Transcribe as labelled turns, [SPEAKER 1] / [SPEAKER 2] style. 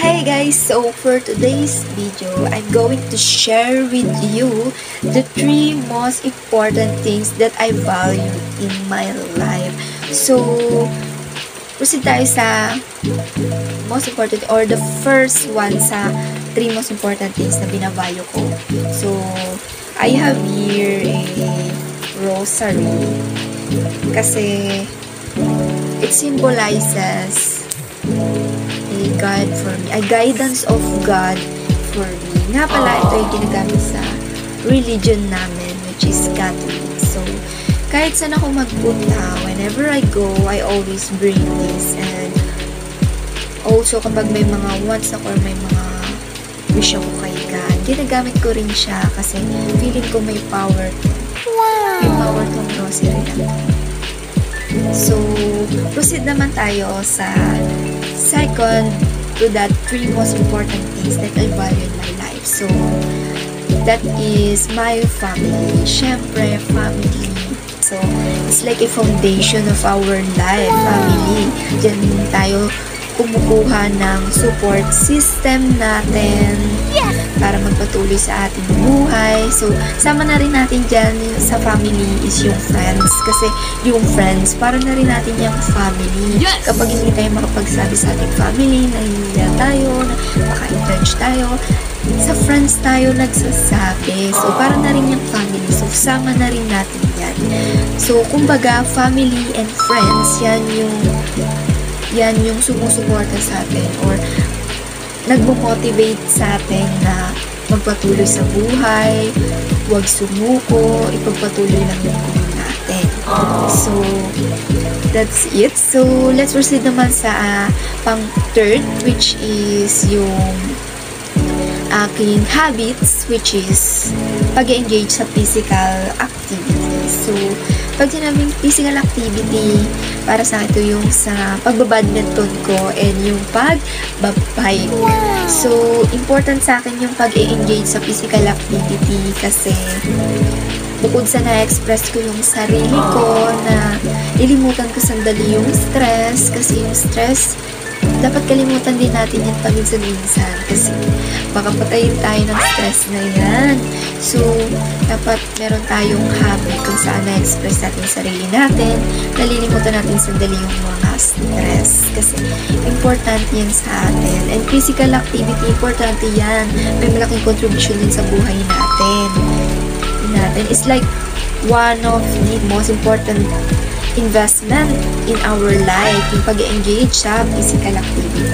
[SPEAKER 1] Hi guys, so for today's video, I'm going to share with you the 3 most important things that I value in my life. So, proceed tayo sa most important or the first one sa 3 most important things na binavalue ko. So, I have here a rosary kasi it symbolizes God for me, a guidance of God for me. Nga pala, ito yung ginagamit sa religion namin, which is Catholic. So, kahit saan ako magpunta, whenever I go, I always bring this. And also, kapag may mga wants ako or may mga wish ako kay God, ginagamit ko rin siya kasi feeling ko may power. May power tong rosary na to. So, proceed naman tayo sa second to that 3 most important things that I value in my life. So, that is my family. Syempre, family. So, it's like a foundation of our life, family. Diyan tayo kumukuha ng support system natin para magpatuloy sa ating buhay. So, sama na rin natin dyan sa family is yung friends. Kasi yung friends, para na rin natin yung family. Kapag hindi tayo makapagsabi sa ating family, nahihiya tayo, maka-encourage tayo, sa friends tayo nagsasabi. So, para na rin yung family. So, sama na rin natin yan. So, kumbaga, family and friends, yan yung sumusuporta sa atin or nagmo-motivate sa atin na magpatuloy sa buhay, huwag sumuko, ipagpatuloy lang yung goal natin. So, that's it. So, let's proceed naman sa pang third, which is yung aking habits, which is pag-engage sa physical activity. So, pag sinabing physical activity, para sa ito yung sa pagbabadminton ko and yung pagbabike. So, important sa akin yung pag-engage sa physical activity kasi bukod sa na-express ko yung sarili ko na ilimutan ko sandali yung stress kasi yung stress dapat kalimutan din natin yan paminsan-minsan kasi baka patayin tayo ng stress na yan. So, dapat meron tayong habit kung saan na-express natin sarili natin, nalilimutan natin sandali yung mga stress kasi importante yan sa atin. And physical activity, importante yan. May malaking contribution din sa buhay natin. It's like one of the most important investment in our life, yung pag-engage sa physical activity.